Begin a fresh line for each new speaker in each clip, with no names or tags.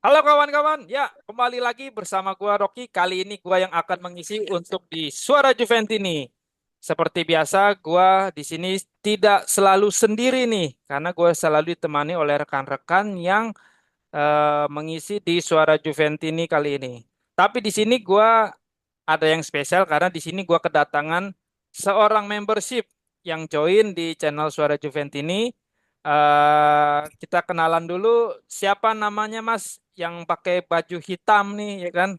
Halo kawan-kawan, ya kembali lagi bersama gua Rocky. Kali ini gua yang akan mengisi untuk di Suara Juventini. Seperti biasa, gua di sini tidak selalu sendiri nih, karena gua selalu ditemani oleh rekan-rekan yang mengisi di Suara Juventini kali ini. Tapi di sini gua ada yang spesial karena di sini gua kedatangan seorang membership yang join di channel Suara Juventini. Kita kenalan dulu. Siapa namanya Mas yang pakai baju hitam nih, ya kan?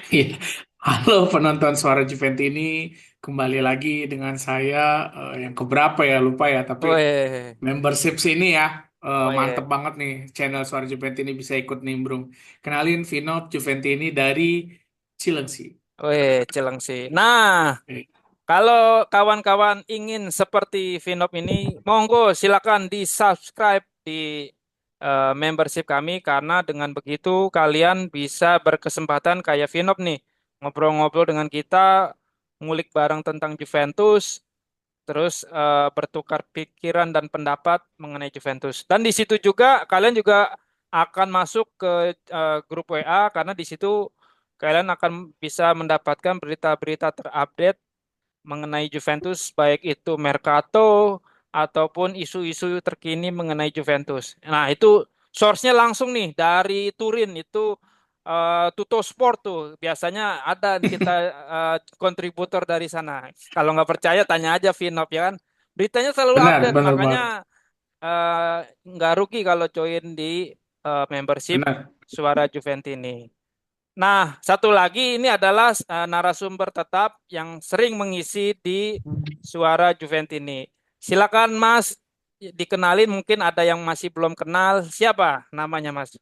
Iya. Halo penonton Suara Juventini, kembali lagi dengan saya yang keberapa ya lupa ya, tapi
Weh,
membership sini ya mantep
weh,
banget nih channel Suara Juventini bisa ikut nimbrung. Kenalin Vino Juventini dari Cilengsi.
weh, Cilengsi. Nah,
Oke.
kalau kawan-kawan ingin seperti Vinop ini, monggo silakan di-subscribe di membership kami karena dengan begitu kalian bisa berkesempatan kayak Vinop nih, ngobrol-ngobrol dengan kita, ngulik bareng tentang Juventus, terus bertukar pikiran dan pendapat mengenai Juventus. Dan di situ juga kalian juga akan masuk ke grup WA karena di situ kalian akan bisa mendapatkan berita-berita terupdate mengenai Juventus, baik itu Mercato ataupun isu-isu terkini mengenai Juventus. Nah, itu source-nya langsung nih dari Turin, itu Tuto Sport tuh. Biasanya ada kita kontributor dari sana. Kalau nggak percaya, tanya aja Vinop ya kan. Beritanya selalu
Benar,
update,
benar banget.
makanya nggak rugi kalau join di membership
Benar.
Suara Juventini. Nah, satu lagi ini adalah narasumber tetap yang sering mengisi di Suara Juventini. Silakan Mas, dikenalin mungkin ada yang masih belum kenal. Siapa namanya Mas?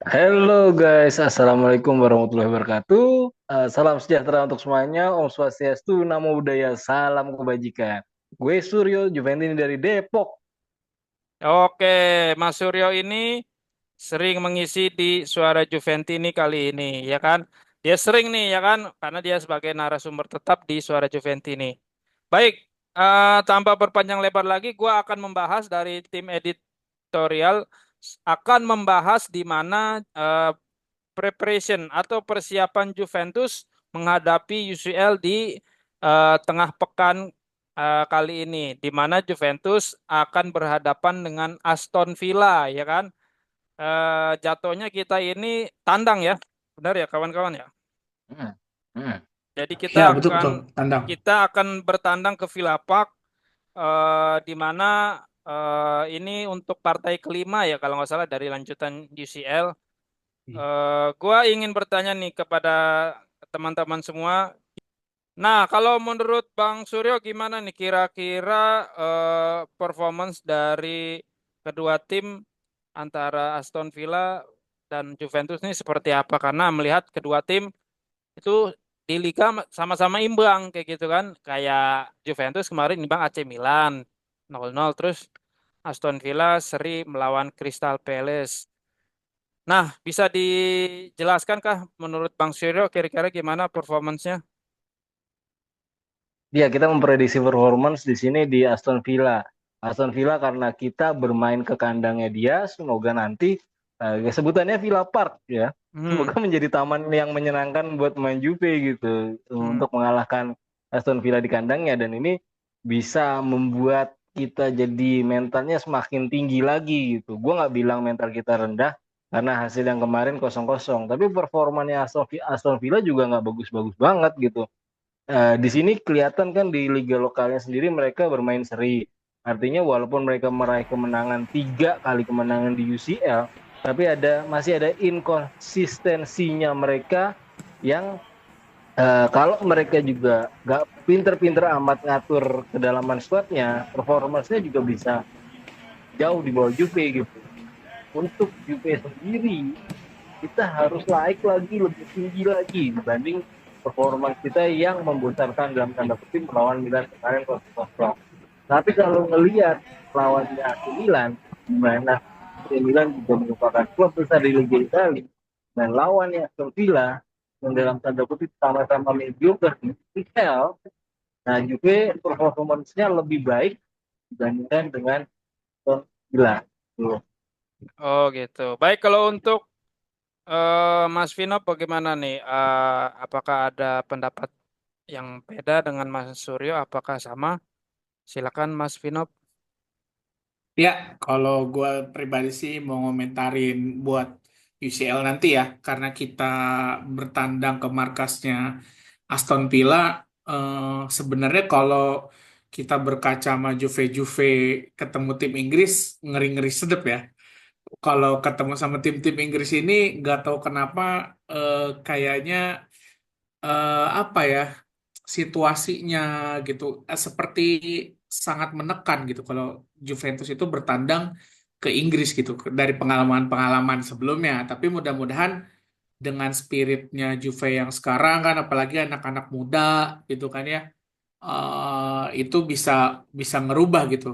Halo guys, Assalamualaikum warahmatullahi wabarakatuh. Salam sejahtera untuk semuanya. Om Swastiastu, Namo Buddhaya, salam kebajikan. Gue Suryo Juventini dari Depok.
Oke, Mas Suryo ini sering mengisi di Suara Juventini kali ini, ya kan? Dia sering nih, ya kan? Karena dia sebagai narasumber tetap di Suara Juventini. Baik, tanpa berpanjang lebar lagi, gua akan membahas dari tim editorial, akan membahas di mana preparation atau persiapan Juventus menghadapi UCL di tengah pekan kali ini, di mana Juventus akan berhadapan dengan Aston Villa, ya kan? Jatuhnya kita ini tandang ya, benar ya kawan-kawan ya.
Hmm, hmm.
Jadi
Ya, betul betul. Tandang.
kita akan bertandang ke Villa Park, di mana ini untuk partai kelima ya kalau nggak salah dari lanjutan UCL. Gua ingin bertanya nih kepada teman-teman semua. Nah, kalau menurut Bang Suryo gimana nih kira-kira performance dari kedua tim antara Aston Villa dan Juventus ini seperti apa? Karena melihat kedua tim itu di Liga sama-sama imbang kayak gitu kan. Kayak Juventus kemarin imbang AC Milan 0-0, terus Aston Villa seri melawan Crystal Palace. Nah, bisa dijelaskan kah menurut Bang Suryo kira-kira gimana performance-nya?
Ya, kita memprediksi performance di sini di Aston Villa. Aston Villa karena kita bermain ke kandangnya dia, semoga nanti sebutannya Villa Park ya.
Hmm,
Semoga menjadi taman yang menyenangkan buat main Juve gitu
hmm.
untuk mengalahkan Aston Villa di kandangnya dan ini bisa membuat kita jadi mentalnya semakin tinggi lagi gitu. Gue nggak bilang mental kita rendah karena hasil yang kemarin kosong kosong, tapi performanya Aston Villa juga nggak bagus-bagus banget gitu. Di sini kelihatan kan di liga lokalnya sendiri mereka bermain seri. Artinya walaupun mereka meraih kemenangan 3 kali kemenangan di UCL, tapi masih ada inkonsistensinya mereka yang kalau mereka juga nggak pinter-pinter amat ngatur kedalaman squadnya, performanya juga bisa jauh di bawah Juve gitu. Untuk Juve sendiri, kita harus naik lagi lebih tinggi lagi dibanding performa kita yang membosankan dalam tanda kutip melawan Milan kemarin 0-0. Tapi kalau ngelihat lawannya AC Milan, di mana AC Milan juga merupakan klub besar di Liga Italia dan lawannya Aston Villa yang dalam tanda kutip sama-sama mediocre di UCL, nah Juve performance-nya lebih baik dibandingkan dengan Aston Villa. Tuh.
Oh gitu. Baik, kalau untuk Mas Vino bagaimana nih? Apakah ada pendapat yang beda dengan Mas Suryo? Apakah sama? Silakan Mas Vino.
Ya, kalau gue pribadi sih mau ngomentarin buat UCL nanti ya, karena kita bertandang ke markasnya Aston Villa. eh, Sebenarnya kalau kita berkaca sama Juve-Juve ketemu tim Inggris, ngeri-ngeri sedep ya. Kalau ketemu sama tim-tim Inggris ini, nggak tahu kenapa kayaknya apa ya, situasinya gitu seperti sangat menekan gitu kalau Juventus itu bertandang ke Inggris gitu dari pengalaman-pengalaman sebelumnya. Tapi mudah-mudahan dengan spiritnya Juve yang sekarang kan, apalagi anak-anak muda gitu kan ya, itu bisa bisa ngerubah gitu.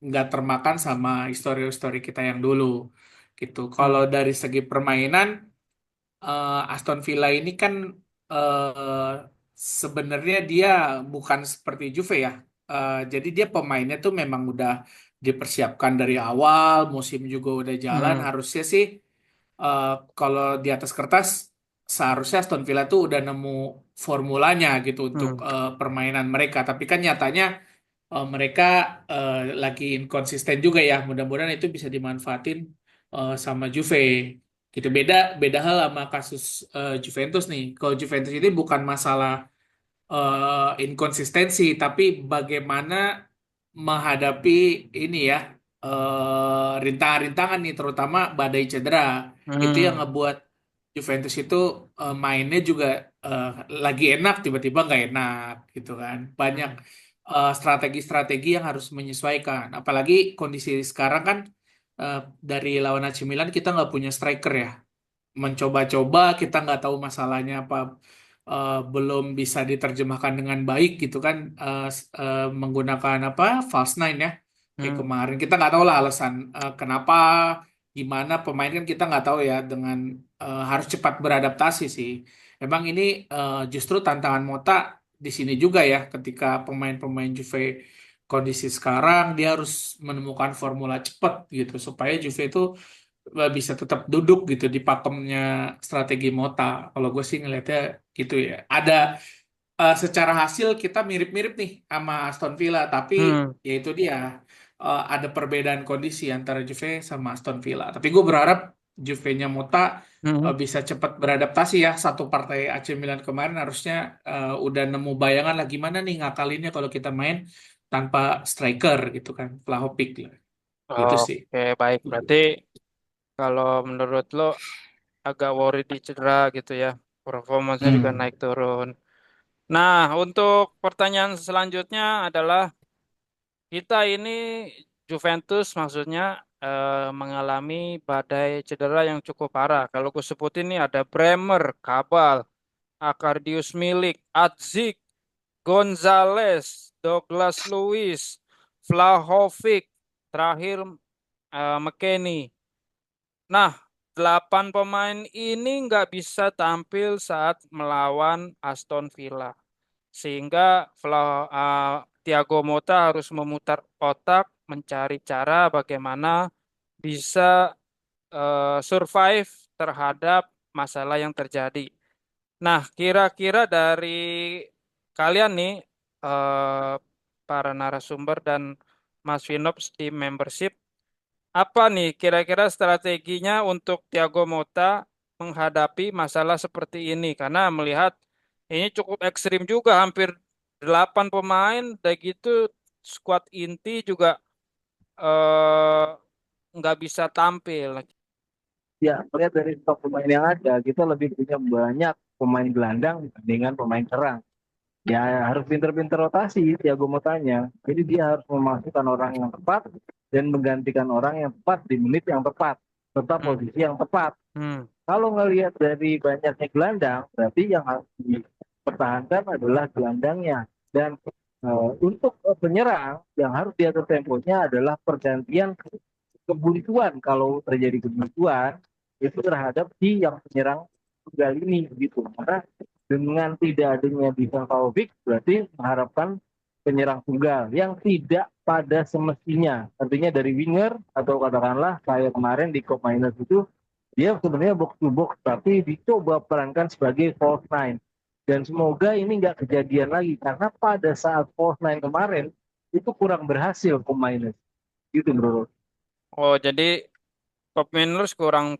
Nggak termakan sama histori-histori kita yang dulu gitu. Kalau
Hmm.
dari segi permainan, Aston Villa ini kan sebenarnya dia bukan seperti Juve ya. Jadi dia pemainnya tuh memang udah dipersiapkan dari awal, musim juga udah jalan.
Hmm.
Harusnya sih eh, kalau di atas kertas seharusnya Aston Villa tuh udah nemu formulanya gitu untuk
Hmm.
permainan mereka. Tapi kan nyatanya mereka eh, lagi inkonsisten juga ya. Mudah-mudahan itu bisa dimanfaatin sama Juve. Gitu beda beda hal sama kasus Juventus nih. Kalau Juventus ini bukan masalah inkonsistensi, tapi bagaimana menghadapi ini ya, rintangan-rintangan nih, terutama badai cedera. Itu yang
Hmm.
ngebuat Juventus itu mainnya juga eh, lagi enak, tiba-tiba nggak enak gitu kan. Banyak
Hmm.
strategi-strategi yang harus menyesuaikan. Apalagi kondisi sekarang kan, eh, dari lawan AC Milan kita nggak punya striker ya, mencoba-coba kita nggak tahu masalahnya apa, belum bisa diterjemahkan dengan baik gitu kan, menggunakan apa false nine ya kayak
Hmm.
kemarin. Kita nggak tahu lah alasan kenapa, gimana pemain kan kita nggak tahu ya, dengan harus cepat beradaptasi sih. Emang ini justru tantangan Mota di sini juga ya, ketika pemain-pemain Juve kondisi sekarang dia harus menemukan formula cepat gitu supaya Juve itu bisa tetap duduk gitu di pakemnya strategi Mota. Kalau gue sih ngelihatnya gitu ya. Ada secara hasil kita mirip-mirip nih sama Aston Villa, tapi
Hmm.
ya itu dia, ada perbedaan kondisi antara Juve sama Aston Villa. Tapi gue berharap Juve-nya Mota
Hmm.
bisa cepat beradaptasi ya. Satu partai AC Milan kemarin harusnya udah nemu bayangan lah gimana nih ngakalinnya kalau kita main tanpa striker gitu kan, Vlahovic lah. Gitu sih.
Oke, baik. Berarti kalau menurut lo agak worry di cedera gitu ya. Performanya juga
Hmm.
naik turun. Nah, untuk pertanyaan selanjutnya adalah kita ini Juventus maksudnya mengalami badai cedera yang cukup parah. Kalau gue sebutin ini ada Bremer, Kabal, Acardius Milik, Adzik, Gonzalez, Douglas Luiz, Vlahovic, terakhir McKennie. Nah, 8 pemain ini nggak bisa tampil saat melawan Aston Villa. Sehingga Thiago Motta harus memutar otak mencari cara bagaimana bisa survive terhadap masalah yang terjadi. Nah, kira-kira dari kalian nih, eh, para narasumber dan Mas Vinops di membership, apa nih kira-kira strateginya untuk Thiago Motta menghadapi masalah seperti ini? Karena melihat ini cukup ekstrim juga, hampir 8 pemain, dan gitu skuad inti juga eh, nggak bisa tampil.
Ya, melihat dari stok pemain yang ada, kita lebih punya banyak pemain gelandang dibandingkan pemain serang. Ya, harus pinter-pinter rotasi Thiago Motanya. Jadi dia harus memasukkan orang yang tepat dan menggantikan orang yang tepat di menit yang tepat, serta
Hmm.
posisi yang tepat.
Hmm.
Kalau ngelihat dari banyaknya gelandang, berarti yang harus dipertahankan adalah gelandangnya. Dan untuk penyerang yang harus diatur temponya adalah pergantian kebuntuan. Kalau terjadi kebuntuan itu terhadap si yang penyerang tunggal ini gitu. Karena dengan tidak adanya Dusan Vlahovic berarti mengharapkan penyerang tunggal yang tidak pada semestinya. Artinya dari winger atau katakanlah kayak kemarin di Cup Miners itu dia sebenarnya box to box tapi dicoba perankan sebagai false nine. Dan semoga ini nggak kejadian lagi karena pada saat false nine kemarin itu kurang berhasil Cup Miners. Gitu bro.
Oh, jadi top miners kurang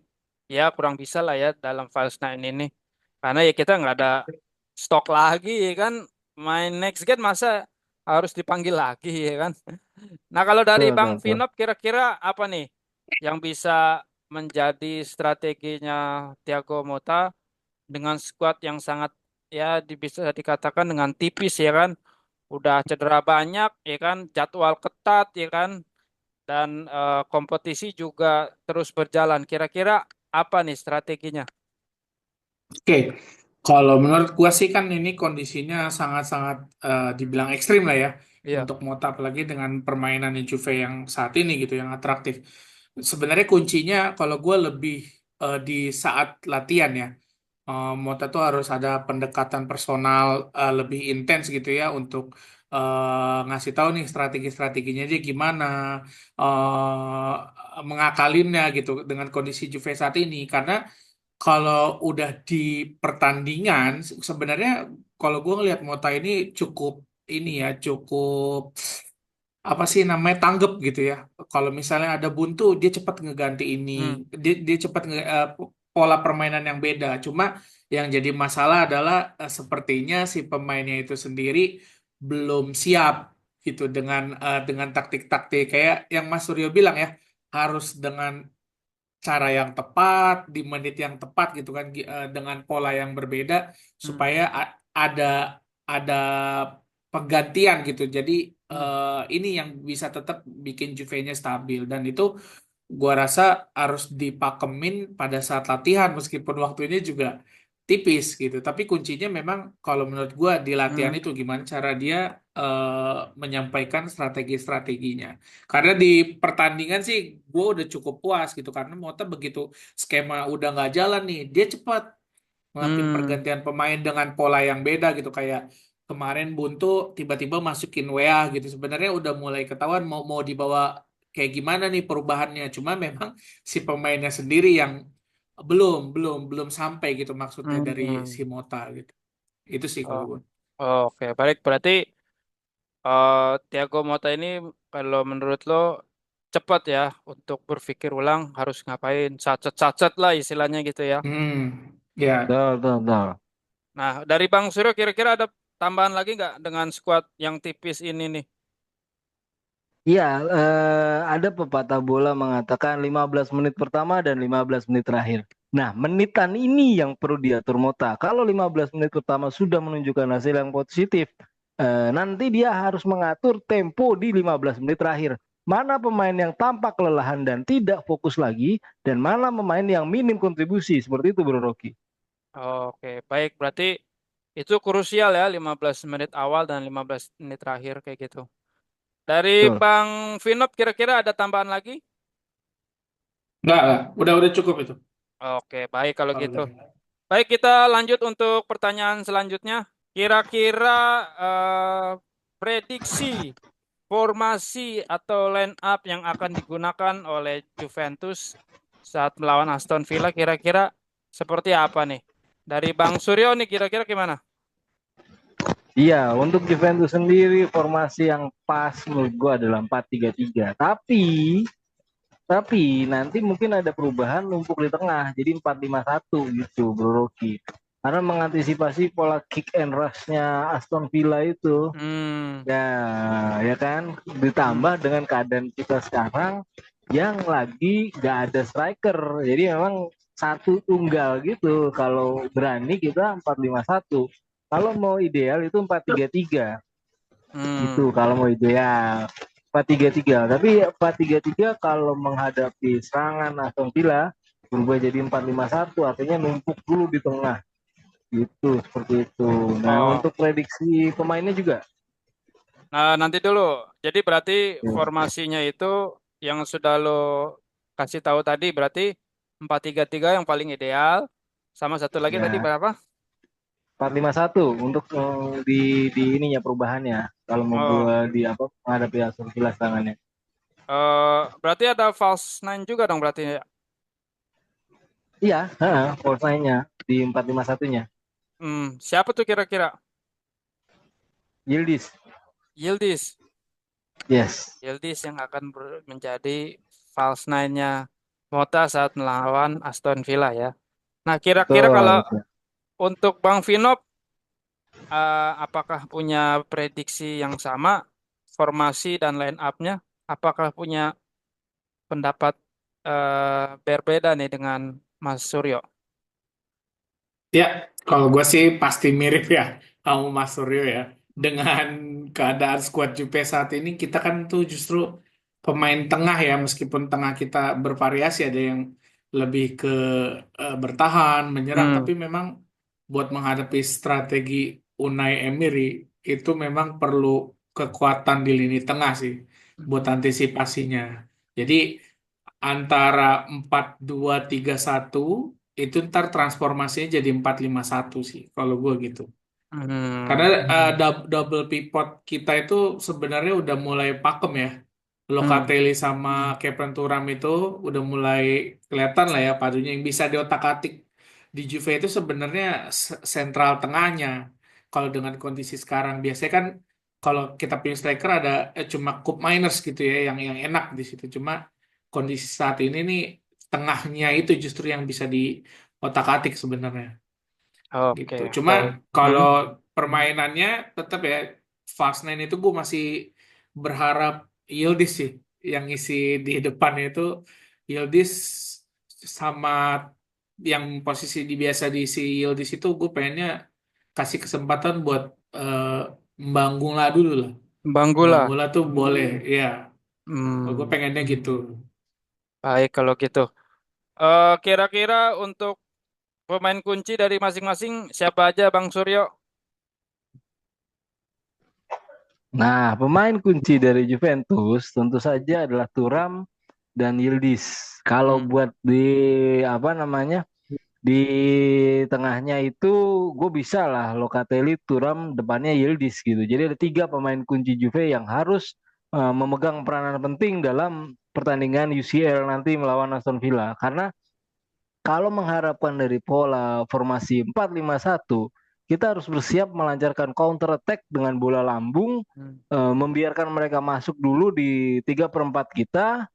bisa lah ya dalam Files 9 ini. Karena ya kita nggak ada stok lagi ya kan. Main next gen masa harus dipanggil lagi ya kan. Nah, kalau dari
Tuh,
Bang
tuh, tuh.
Vinop kira-kira apa nih yang bisa menjadi strateginya Thiago Motta dengan skuad yang sangat ya bisa dikatakan dengan tipis ya kan. Udah cedera banyak ya kan, jadwal ketat ya kan, dan kompetisi juga terus berjalan. Kira-kira apa nih strateginya?
Oke, kalau menurut gua sih kan ini kondisinya sangat-sangat dibilang ekstrim lah ya
Iya.
untuk Mota, apalagi dengan permainan Juve yang saat ini gitu, yang atraktif. Sebenarnya kuncinya kalau gua lebih di saat latihan ya. Mota tuh harus ada pendekatan personal lebih intens gitu ya untuk ngasih tahu nih strategi-strateginya dia gimana, mengakalinnya gitu dengan kondisi Juve saat ini. Karena kalau udah di pertandingan sebenarnya kalau gue ngelihat Mota ini cukup ini ya, cukup apa sih namanya, tanggap gitu ya. Kalau misalnya ada buntu dia cepat ngeganti ini,
Hmm.
dia cepat pola permainan yang beda. Cuma yang jadi masalah adalah sepertinya si pemainnya itu sendiri belum siap gitu dengan taktik-taktik kayak yang Mas Suryo bilang ya, harus dengan cara yang tepat di menit yang tepat gitu kan, dengan pola yang berbeda
Hmm.
supaya ada ada penggantian gitu. Jadi
Hmm.
ini yang bisa tetap bikin Juve-nya stabil, dan itu gua rasa harus dipakemin pada saat latihan meskipun waktunya juga tipis gitu. Tapi kuncinya memang kalau menurut gua di latihan
Hmm.
itu gimana cara dia menyampaikan strategi-strateginya. Karena di pertandingan sih gua udah cukup puas gitu karena Mota begitu skema udah nggak jalan nih, dia cepat ngelakuin
Hmm.
pergantian pemain dengan pola yang beda gitu, kayak kemarin buntu tiba-tiba masukin WA gitu, sebenarnya udah mulai ketahuan mau mau dibawa kayak gimana nih perubahannya, cuma memang si pemainnya sendiri yang belum belum belum sampai gitu maksudnya dari si
Hmm.
Mota gitu. Itu sih kalau
Oh,
gue.
oke, baik. Berarti Thiago Motta ini kalau menurut lo cepat ya untuk berpikir ulang harus ngapain, sacet-sacet lah istilahnya gitu ya.
Ya.
Tuh, tuh, tuh.
Nah, dari Bang Suryo kira-kira ada tambahan lagi nggak dengan skuad yang tipis ini nih?
Iya, ada pepatah bola mengatakan 15 menit pertama dan 15 menit terakhir. Nah, menitan ini yang perlu diatur Mota. Kalau 15 menit pertama sudah menunjukkan hasil yang positif, nanti dia harus mengatur tempo di 15 menit terakhir. Mana pemain yang tampak kelelahan dan tidak fokus lagi, dan mana pemain yang minim kontribusi. Seperti itu, Bro Rocky.
Oke, baik. Berarti itu krusial ya 15 menit awal dan 15 menit terakhir kayak gitu. Dari
Betul.
Bang Vinop kira-kira ada tambahan lagi?
Enggak, udah cukup itu
Oke, baik kalau
kalau
gitu.
dari.
Baik, kita lanjut untuk pertanyaan selanjutnya. Kira-kira eh, prediksi formasi atau line up yang akan digunakan oleh Juventus saat melawan Aston Villa kira-kira seperti apa nih? Dari Bang Suryo nih kira-kira gimana?
Iya, untuk Juventus sendiri formasi yang pas menurut gua adalah 4-3-3. Tapi nanti mungkin ada perubahan numpuk di tengah, jadi 4-5-1 gitu, Bro Rocky. Karena mengantisipasi pola kick and rush-nya Aston Villa itu.
Hmm.
Ya, ya kan?
Hmm.
Ditambah dengan keadaan kita sekarang yang lagi gak ada striker. Jadi memang satu tunggal gitu. Kalau berani kita 4-5-1. Kalau mau ideal itu 4-3-3 gitu
Hmm.
kalau mau ideal 4-3-3. Tapi 4-3-3 kalau menghadapi serangan Aston Villa berubah jadi 4-5-1, artinya numpuk dulu di tengah gitu, seperti itu. Nah,
Oh.
untuk prediksi pemainnya juga
Nah, nanti dulu. Jadi berarti
ya,
formasinya itu yang sudah lo kasih tahu tadi berarti 4-3-3 yang paling ideal. Sama satu lagi tadi
ya
berapa?
4-5-1 untuk di ininya perubahannya kalau mau
Oh,
gua di apa menghadapi Aston Villa tangannya.
berarti ada false nine juga dong berarti ya.
Iya, heeh, false nine-nya di 4-5-1-nya.
Siapa tuh kira-kira?
Yildiz.
Yildiz.
Yes.
Yildiz yang akan menjadi false nine-nya Mota saat melawan Aston Villa ya. Nah, kira-kira kalau
Betul, betul.
untuk Bang Vinop, apakah punya prediksi yang sama, formasi dan line up-nya? Apakah punya pendapat berbeda nih dengan Mas Suryo?
Ya, kalau gue sih pasti mirip ya sama Mas Suryo ya. Dengan keadaan skuad Juve saat ini, kita kan tuh justru pemain tengah ya, meskipun tengah kita bervariasi, ada yang lebih ke bertahan, menyerang,
Hmm.
tapi memang buat menghadapi strategi Unai Emery itu memang perlu kekuatan di lini tengah sih buat antisipasinya. Jadi antara 4-2-3-1 itu ntar transformasinya jadi 4-5-1 sih kalau gue gitu. Karena
Hmm.
double pivot kita itu sebenarnya udah mulai pakem ya.
Hmm.
Locatelli sama Kevin Turam itu udah mulai kelihatan lah ya padunya, yang bisa diotak-atik di Juve itu sebenarnya sentral tengahnya. Kalau dengan kondisi sekarang biasanya kan kalau kita punya striker ada cuma Cup Miners gitu ya yang enak di situ. Cuma kondisi saat ini nih tengahnya itu justru yang bisa diotak-atik sebenarnya
Oke,
gitu. Cuma
baik.
kalau permainannya tetap ya Fast Nine itu gue masih berharap Yildiz sih yang isi di depannya itu, Yildiz sama yang posisi di biasa diisi Yildiz itu gue pengennya kasih kesempatan buat eh, Mbanggula dulu lah.
Banggula.
Mbanggula tuh boleh ya. Gue
Hmm.
pengennya gitu.
Baik kalau gitu. Kira-kira untuk pemain kunci dari masing-masing siapa aja Bang Suryo?
Nah, pemain kunci dari Juventus tentu saja adalah Thuram dan Yildiz. Kalau
Hmm.
buat di apa namanya di tengahnya itu gue bisa lah Locatelli, Thuram, depannya Yildiz gitu. Jadi ada tiga pemain kunci Juve yang harus memegang peranan penting dalam pertandingan UCL nanti melawan Aston Villa. Karena kalau mengharapkan dari pola formasi 4-5-1, kita harus bersiap melancarkan counter attack dengan bola lambung,
Hmm.
membiarkan mereka masuk dulu di 3/4 kita,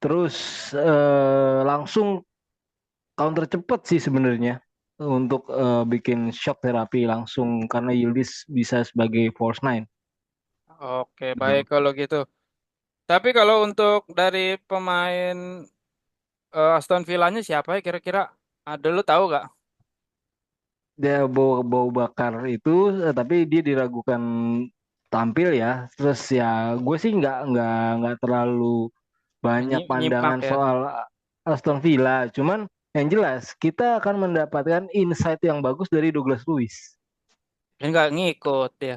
terus langsung counter cepet sih sebenarnya untuk bikin shock terapi langsung karena Yildiz bisa sebagai false nine.
Oke, baik
Gitu.
kalau gitu. Tapi kalau untuk dari pemain Aston Villanya siapa ya kira-kira? Ada lu tahu gak?
Dia bau bau bakar itu, tapi dia diragukan tampil ya. Terus ya gue sih nggak terlalu banyak
Nyimak
pandangan
ya.
soal Aston Villa. Cuman yang jelas kita akan mendapatkan insight yang bagus dari Douglas Luiz.
Dia nggak ngikut ya.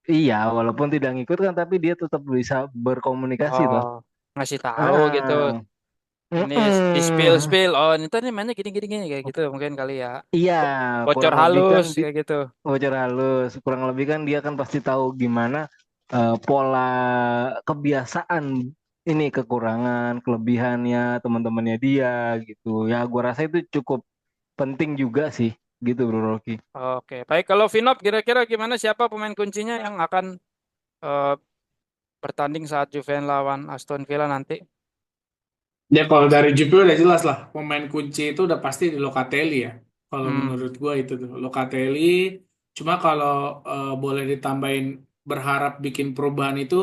Iya, walaupun tidak ngikut kan, tapi dia tetap bisa berkomunikasi toh.
Oh, ngasih tahu gitu.
Ah,
Ini di spill
mm-mm.
spill. Oh, ini tadi mainnya gini gini gini kayak gitu mungkin kali ya.
Iya,
Bocor
kurang lebih kan
halus
di
kayak gitu.
bocor halus, kurang lebih kan dia kan pasti tahu gimana pola kebiasaan ini kekurangan, kelebihannya teman-temannya dia gitu. Ya, gua rasa itu cukup penting juga sih, gitu Bro Rocky.
Oke, baik kalau Vinop kira-kira gimana siapa pemain kuncinya yang akan eh, bertanding saat Juve lawan Aston Villa nanti?
Ya kalau dari Juve udah jelas lah pemain kunci itu udah pasti di Locatelli ya. Kalau
Hmm.
menurut gue itu tuh Locatelli. Cuma kalau boleh ditambahin berharap bikin perubahan itu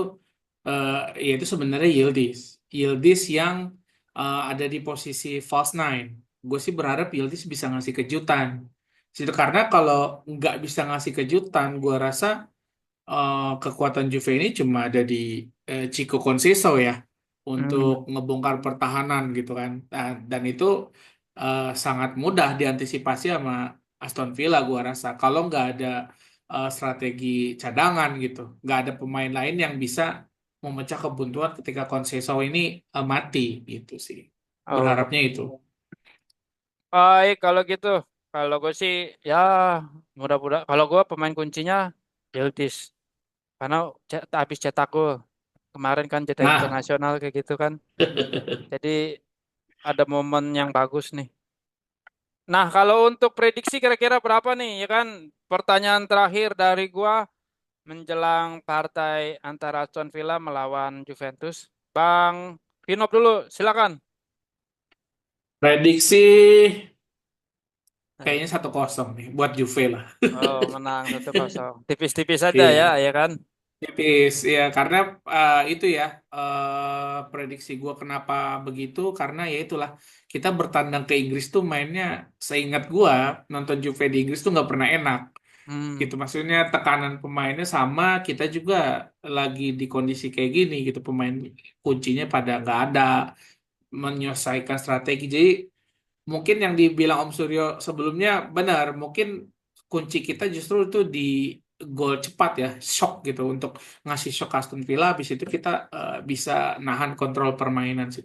eh, ya itu sebenarnya Yildiz. Yildiz yang ada di posisi false nine. Gue sih berharap Yildiz bisa ngasih kejutan. Situ karena kalau nggak bisa ngasih kejutan, gue rasa kekuatan Juve ini cuma ada di Chico Conceição ya untuk
Hmm.
ngebongkar pertahanan gitu kan. Nah, dan itu sangat mudah diantisipasi sama Aston Villa gua rasa. Kalau nggak ada strategi cadangan gitu, nggak ada pemain lain yang bisa memecah kebuntuan ketika Conceição ini mati gitu sih.
Oh,
Berharapnya itu.
baik kalau gitu. Kalau gue sih ya mudah-mudahan. Kalau gue pemain kuncinya Yildiz. Karena habis cetak gol. Kemarin kan jeda
Nah,
internasional kayak gitu kan. Jadi ada momen yang bagus nih. Nah, kalau untuk prediksi kira-kira berapa nih? Ya kan, pertanyaan terakhir dari gua menjelang partai antara Aston Villa melawan Juventus. Bang Vinop dulu, silakan.
prediksi
Nah,
kayaknya 1-0 nih buat Juve lah.
oh, menang 1-0. Tipis-tipis saja ya,
Iya.
ya kan?
Tipis ya karena itu ya prediksi gue kenapa begitu karena ya itulah kita bertandang ke Inggris tuh mainnya seingat gue nonton Juve di Inggris tuh nggak pernah enak
Hmm,
gitu maksudnya tekanan pemainnya sama kita juga lagi di kondisi kayak gini gitu pemain kuncinya pada nggak ada menyelesaikan strategi jadi mungkin yang dibilang Om Suryo sebelumnya benar mungkin kunci kita justru itu di gol cepat ya, shock gitu untuk ngasih shock ke Aston Villa. Habis itu kita bisa nahan kontrol permainan sih.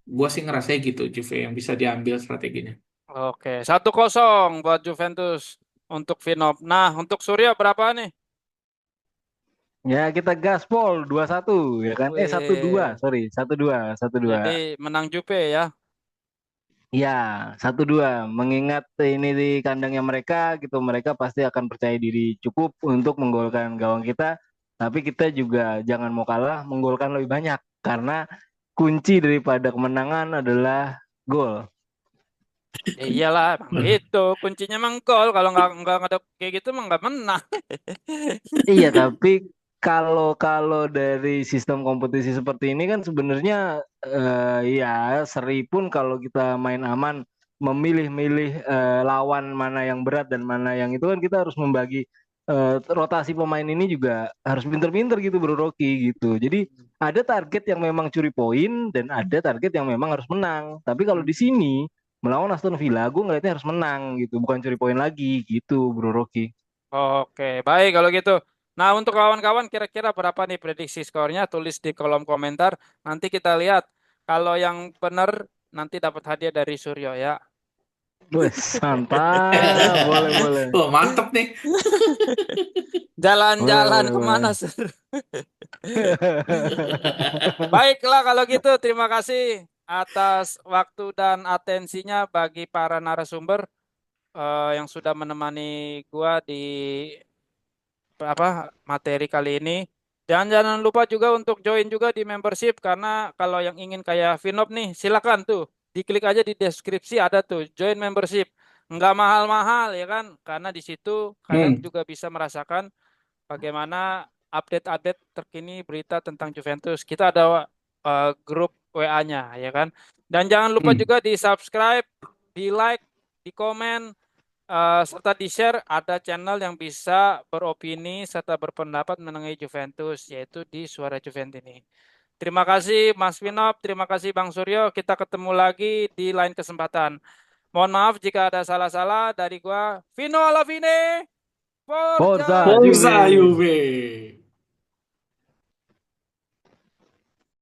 Gua sih ngerasanya gitu Juve yang bisa diambil strateginya.
oke, 1-0 buat Juventus untuk Vinop. Nah, untuk Surya berapa nih?
Ya kita gaspol 2-1 ya kan? 1-2,
Wih,
sorry, 1-2, 1-2.
jadi menang Juve ya.
Ya, 1-2. Mengingat ini di kandangnya mereka gitu, mereka pasti akan percaya diri cukup untuk menggolkan gawang kita. Tapi kita juga jangan mau kalah, menggolkan lebih banyak karena kunci daripada kemenangan adalah gol.
Ya iyalah, emang gitu. Kuncinya emang gol. Kalau nggak ada kayak gitu emang nggak menang.
Iya, tapi kalau kalau dari sistem kompetisi seperti ini kan sebenarnya ya seri pun kalau kita main aman memilih-milih lawan mana yang berat dan mana yang itu kan kita harus membagi rotasi pemain ini juga harus pinter-pinter gitu Bro Rocky gitu. Jadi ada target yang memang curi poin dan ada target yang memang harus menang. Tapi kalau di sini melawan Aston Villa gue ngeliatnya harus menang gitu, bukan curi poin lagi gitu Bro Rocky.
Oke, baik kalau gitu. Nah, untuk kawan-kawan kira-kira berapa nih prediksi skornya? Tulis di kolom komentar. Nanti kita lihat. Kalau yang benar nanti dapat hadiah dari Suryo ya.
Wes, mantap. Boleh, boleh.
Oh, mantep nih.
Boleh,
Jalan-jalan
boleh, boleh.
kemana, Sur? Baiklah kalau gitu. Terima kasih atas waktu dan atensinya bagi para narasumber yang sudah menemani gua di materi kali ini. Dan jangan lupa juga untuk join juga di membership karena kalau yang ingin kayak Vinop nih silakan tuh diklik aja di deskripsi ada tuh join membership. Nggak mahal-mahal ya kan karena di situ kalian
Hmm.
juga bisa merasakan bagaimana update-update terkini berita tentang Juventus. Kita ada grup WA-nya ya kan. Dan jangan lupa
Hmm.
juga di subscribe, di like, di komen serta di-share ada channel yang bisa beropini serta berpendapat mengenai Juventus, yaitu di Suara Juventus ini. Terima kasih Mas Winop, terima kasih Bang Suryo. Kita ketemu lagi di lain kesempatan. Mohon maaf jika ada salah-salah dari gua. Vino alla fine, Forza
Forza
Forza
Juve.
Juve.